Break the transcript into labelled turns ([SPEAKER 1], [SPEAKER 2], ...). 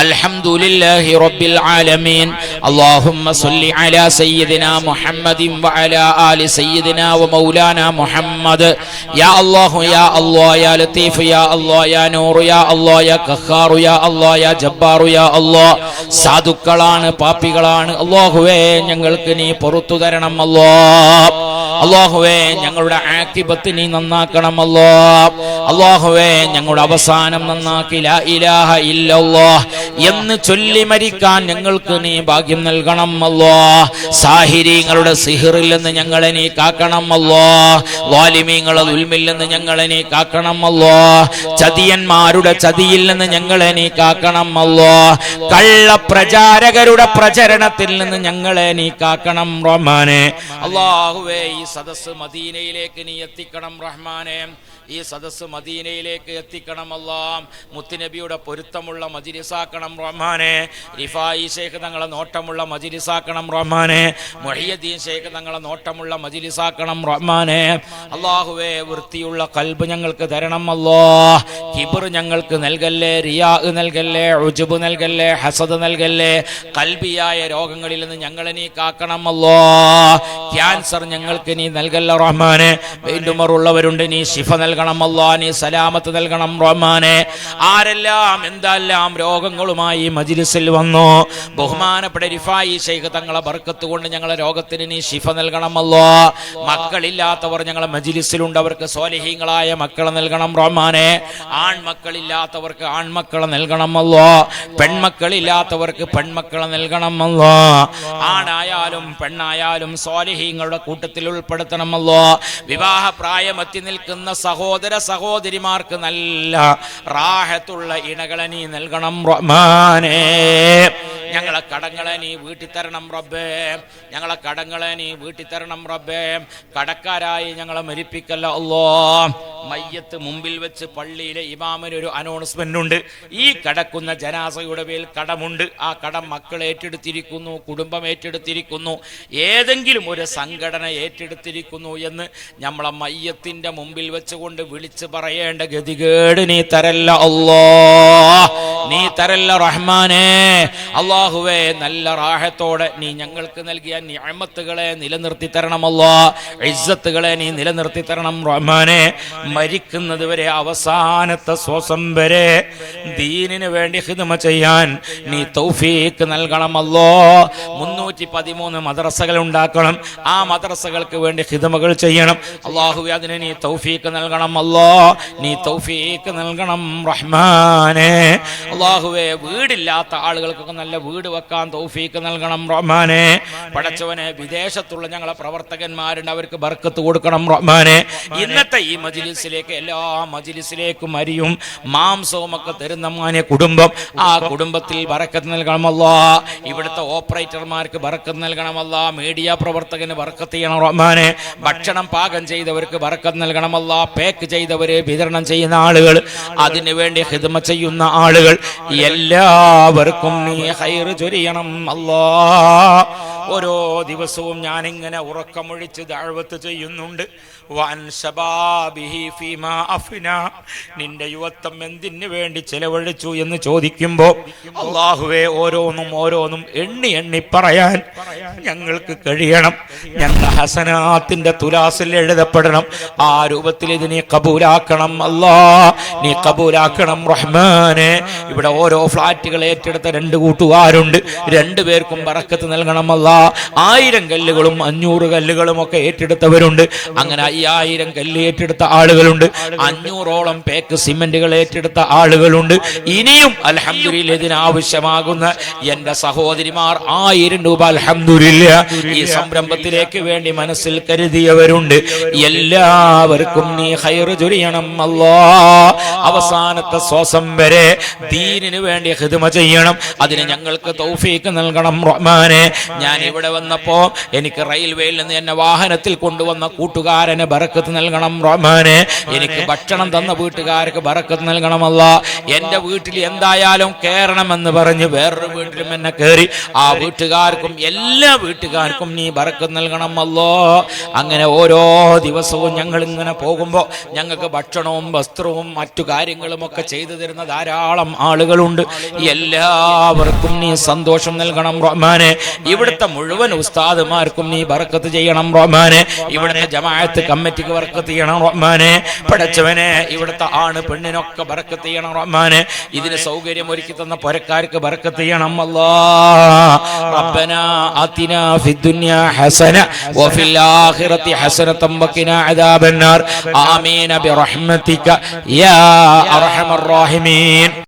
[SPEAKER 1] الحمد لله رب العالمين اللهم صل على سيدنا محمد وعلى آل سيدنا ومولانا محمد يا الله يا الله يا لطيف يا الله يا نور يا الله يا قهار يا الله يا جبار يا الله സാധുക്കളാണ് പാപികളാണ് അല്ലാഹുവേ ഞങ്ങൾക്ക് നീ പുറത്തു തരണം അല്ലാഹ് അല്ലാഹുവേ ഞങ്ങളുടെ ആഖിബത്ത് നീ നന്നാക്കണം അല്ലാഹ് അല്ലാഹുവേ ഞങ്ങളുടെ അവസാനം നന്നാക്കി ലാ ഇലാഹ ഇല്ലല്ലാഹ് എന്ന് ചൊല്ലി മരിക്കാൻ ഞങ്ങൾക്ക് നീ ഭാഗ്യം നൽകണം അല്ലാഹ് സാഹിരീങ്ങളുടെ സിഹറിൽ നിന്ന് ഞങ്ങളെ നീ കാക്കണം അല്ലാഹ് ളാലിമീങ്ങളുടെ ദുൽമിൽ നിന്ന് ഞങ്ങളെ നീ കാക്കണം അല്ലാഹ് ചതിയന്മാരുടെ ചതിയിൽ നിന്ന് ഞങ്ങളെ നീ കാക്കണം അല്ലാഹ് കള്ള പ്രചാരകരുടെ പ്രചരണത്തിൽ നിന്ന് ഞങ്ങളെ നീ കാക്കണം റഹ്മാനേ അല്ലാഹുവേ ഈ സദസ്സ് മദീനയിലേക്ക് നീ എത്തിക്കണം റഹ്മാനേ ഈ സദസ്സ് മദീനയിലേക്ക് എത്തിക്കണം അല്ലാഹ് മുത്തുനബിയുടെ പൊരുത്തമുള്ള മജ്ലിസാക്കണം റഹ്മാനേ റിഫായി ശൈഖ് തങ്ങളെ നോട്ടമുള്ള മജ്ലിസാക്കണം റഹ്മാനേ മുഹിയുദ്ദീൻ ശൈഖ് തങ്ങളെ നോട്ടമുള്ള മജ്ലിസാക്കണം റഹ്മാനേ അല്ലാഹുവേ വൃത്തിയുള്ള ഖൽബ് ഞങ്ങൾക്ക് തരണം അല്ലാഹ് കിബ്ർ ഞങ്ങൾക്ക് നൽകല്ലേ റിയാ നൽകല്ലേ ഉജ്ബ് നൽകല്ലേ ഹസദ് നൽകല്ലേ ഖൽബിയായ രോഗങ്ങളിൽ നിന്ന് ഞങ്ങളെ നീ കാക്കണം അല്ലാഹ് ക്യാൻസർ ഞങ്ങൾക്ക് നീ നൽകല്ല റഹ്മാനേ വീണ്ടുമറുള്ളവരുണ്ട് നീ ശിഫ നൽകണം അല്ലാഹ് നീ സലാമത്ത് നൽകണം റഹ്മാനേ ആരെല്ലാം എന്തെല്ലാം രോഗങ്ങളുമായി മജ്ലിസിൽ വന്നു ബഹുമാനപ്പെട്ട റിഫായി ശൈഖ് തങ്ങളെ ബർക്കത്ത് കൊണ്ട് ഞങ്ങളെ രോഗത്തിന് നീ ശിഫ നൽകണം അല്ലാഹ് മക്കളില്ലാത്തവർ ഞങ്ങളെ മജ്ലിസിലുണ്ട് അവർക്ക് സ്വാലിഹീങ്ങളായ മക്കളെ നൽകണം റഹ്മാനേ ആൺമക്കളില്ലാത്തവർക്ക് ആൺമക്കളെ നൽകണം അല്ലാഹ് പെൺമക്കളില്ലാത്തവർക്ക് പെൺമക്കളെ നൽകണം അല്ലാഹ് ആണായാലും പെണ്ണായാലും സ്വാലിഹീങ്ങളുടെ കൂട്ടത്തിൽ ഉൾപ്പെടുത്തണം അല്ലാഹ് വിവാഹ പ്രായമെത്തി നിൽക്കുന്ന സഹോദര സഹോദരിമാർക്ക് നല്ല റാഹത്തുള്ള ഇണകളെ നീ നൽകണം റഹ്മാനേ ഞങ്ങളെ കടങ്ങളെ നീ വീട്ടി തരണം റബ്ബേ ഞങ്ങളെ കടങ്ങളെ നീ വീട്ടി തരണം റബ്ബേ കടക്കാരായി ഞങ്ങളെ മരിപ്പിക്കല്ല അല്ലാഹ് മയ്യത്ത് മുമ്പിൽ വെച്ച് പള്ളിയിലെ ഇമാമിന് ഒരു അനൗൺസ്മെന്റ് ഉണ്ട് ഈ കടക്കുന്ന ജനാസയുടെ മേൽ കടമുണ്ട് ആ കടം മക്കൾ ഏറ്റെടുത്തിരിക്കുന്നു കുടുംബം ഏറ്റെടുത്തിരിക്കുന്നു ഏതെങ്കിലും ഒരു സംഘടന ഏറ്റെടുത്തിരിക്കുന്നു എന്ന് നമ്മളെ മയ്യത്തിന്റെ മുമ്പിൽ വെച്ചുകൊണ്ട് വിളിച്ച് പറയേണ്ട ഗതികേട് നീ തരല്ല അല്ലാഹ് നീ തരല്ല റഹ്മാനേ അല്ലാഹുവേ നല്ല റാഹത്തോടെ നീ ഞങ്ങൾക്ക് നൽകിയ നിഅമത്തുകളെ നിലനിർത്തി തരണം അല്ലാഹ് ഇസ്സത്തുകളെ നീ നിലനിർത്തി തരണം റഹ്മാനേ മരിക്കുന്നത് വരെ അവസാനത്തെ ശ്വാസം വരെ ദീനിന് വേണ്ടി ഖിദ്മ ചെയ്യാൻ നീ തൗഫീഖ് നൽകണം അല്ലാഹ് 313 മദ്രസകൾ ഉണ്ടാക്കണം ആ മദ്രസകൾക്ക് വേണ്ടി ഖിദ്മകൾ ചെയ്യണം അല്ലാഹുവേ അതിനെ നീ തൗഫീഖ് നൽകണം അല്ലാഹ് നീ തൗഫീഖ് നൽകണം റഹ്മാനേ അല്ലാഹുവേ വീടില്ലാത്ത ആളുകൾക്കൊക്കെ നല്ല വീട് വെക്കാൻ തൗഫീഖ് നൽകണം റഹ്മാനേ പടച്ചവനെ വിദേശത്തുള്ള ഞങ്ങളെ പ്രവർത്തകന്മാരുണ്ട് അവർക്ക് ബർക്കത്ത് കൊടുക്കണം റഹ്മാനേ ഇന്നത്തെ ഈ മജ്ലിസിലേക്ക് എല്ലാ മജ്ലിസിലേക്കും അരിയും മാംസവും ഒക്കെ തരുന്ന മാന്യ കുടുംബം ആ കുടുംബത്തിൽ ബർക്കത്ത് നൽകണം അല്ലാഹ് ഇവിടുത്തെ ഓപ്പറേറ്റർമാർക്ക് ബർക്കത്ത് നൽകണം അല്ലാഹ് മീഡിയ പ്രവർത്തകന് ബർക്കത്ത് ചെയ്യണം റഹ്മാനേ ഭക്ഷണം പാകം ചെയ്തവർക്ക് ബർക്കത്ത് നൽകണം അല്ലാഹ് പാക്ക് ചെയ്തവരെ വിതരണം ചെയ്യുന്ന ആളുകൾ അതിനു വേണ്ടി ഖിദ്മ ചെയ്യുന്ന ആളുകൾ എല്ലാവർക്കും നീ ഖൈർ ചൊരിയണം അല്ലാഹ് ഓരോ ദിവസവും ഞാൻ ഇങ്ങനെ ഉറക്കമൊഴിച്ച് ദഅവത്ത് ചെയ്യുന്നുണ്ട് വൻ ശബാബിഹി ഫീമാ അഫ്നാ നിന്റെ യുവത്വം എന്തിനു വേണ്ടി ചെലവഴിച്ചു എന്ന് ചോദിക്കുമ്പോൾ അല്ലാഹുവേ ഓരോന്നും എണ്ണി എണ്ണി പറയാൻ ഞങ്ങൾക്ക് കഴിയണം ഞങ്ങളുടെ ഹസനാത്തിന്റെ തുലാസിൽ എഴുതപ്പെടണം ആ രൂപത്തിൽ ഇത് നീ കബൂലാക്കണം അല്ലാഹ് നീ കബൂലാക്കണം റഹ്മാനേ ഇവിടെ ഓരോ ഫ്ലാറ്റുകൾ ഏറ്റെടുത്ത 2 കൂട്ടുകാരുണ്ട് 2 പേർക്കും ബറക്കത്ത് നൽകണം അല്ലാഹ് 1000 കല്ലുകളും 500 കല്ലുകളും ഒക്കെ ഏറ്റെടുത്തവരുണ്ട് അങ്ങനെ 5000 കല്ല് ഏറ്റെടുത്ത ആളുകളുണ്ട് 500ഓളം പേക്ക് സിമന്റുകൾ ഏറ്റെടുത്ത ആളുകളുണ്ട് ഇനിയും അൽഹംദുലില്ലാഹ് ഇതിനാവശ്യമാകുന്ന എന്റെ സഹോദരിമാർ 1000 രൂപ അൽഹംദുലില്ലാഹ് ഈ സംരംഭത്തിലേക്ക് വേണ്ടി മനസ്സിൽ കരുതിയവരുണ്ട് എല്ലാവർക്കും നീ ഖൈർ ചൊരിയണം അല്ലാഹ് അവസാനത്തെ ശ്വാസം വരെ ദീനിന് വേണ്ടി ഖിദ്മ ചെയ്യണം അതിന് ഞങ്ങൾക്ക് തൗഫീഖ് നൽകണം റഹ്മാനേ ഞാൻ ഇവിടെ വന്നപ്പോ എനിക്ക് റെയിൽവേയിൽ നിന്ന് എന്നെ വാഹനത്തിൽ കൊണ്ടുവന്ന കൂട്ടുകാരന് ബറക്കത്ത് നൽകണം റഹ്മാനെ. എനിക്ക് ഭക്ഷണം തന്ന വീട്ടുകാർക്ക് ബറക്കത്ത് നൽകണമല്ല. എന്റെ വീട്ടിൽ എന്തായാലും കയറണമെന്ന് പറഞ്ഞ് വേറൊരു വീട്ടിലും എന്നെ കയറി ആ വീട്ടുകാർക്കും എല്ലാ വീട്ടുകാർക്കും നീ ബറക്കത്ത് നൽകണമല്ലോ. അങ്ങനെ ഓരോ ദിവസവും ഞങ്ങൾ ഇങ്ങനെ പോകുമ്പോൾ ഞങ്ങൾക്ക് ഭക്ഷണവും വസ്ത്രവും മറ്റു കാര്യങ്ങളും ഒക്കെ ചെയ്തു തരുന്ന ധാരാളം ആളുകളുണ്ട്. എല്ലാവർക്കും നീ സന്തോഷം നൽകണം റഹ്മാനെ. ഇവിടുത്തെ മുഴുവൻ ഉസ്താദുമാർക്കും നീ ബറക്കത്ത് ചെയ്യണം റഹ്മാനെ. ഇവിടുത്തെ ജമാഅത്ത് കമ്മിറ്റിക്ക് ബറക്കത്ത് ചെയ്യണം റഹ്മാനെ. പടച്ചവനെ ഇവിടുത്തെ ആണ് പെണ്ണിനൊക്കെ ബറക്കത്ത് ചെയ്യണം റഹ്മാനെ. ഇതിന് സൗകര്യം ഒരുക്കി തന്ന പുരക്കാർക്ക് ബറക്കത്ത് ചെയ്യണം അല്ലാഹ്. റബ്ബനാ ആതിനാ ഫിദ്ദുനിയാ ഹസന വഫിൽ ആഖിറതി ഹസനതൻ വഖിനാ അദാബന്നാർ. ആമീൻ ബിറഹ്മതിക യാ അർഹമർ റഹീമീൻ.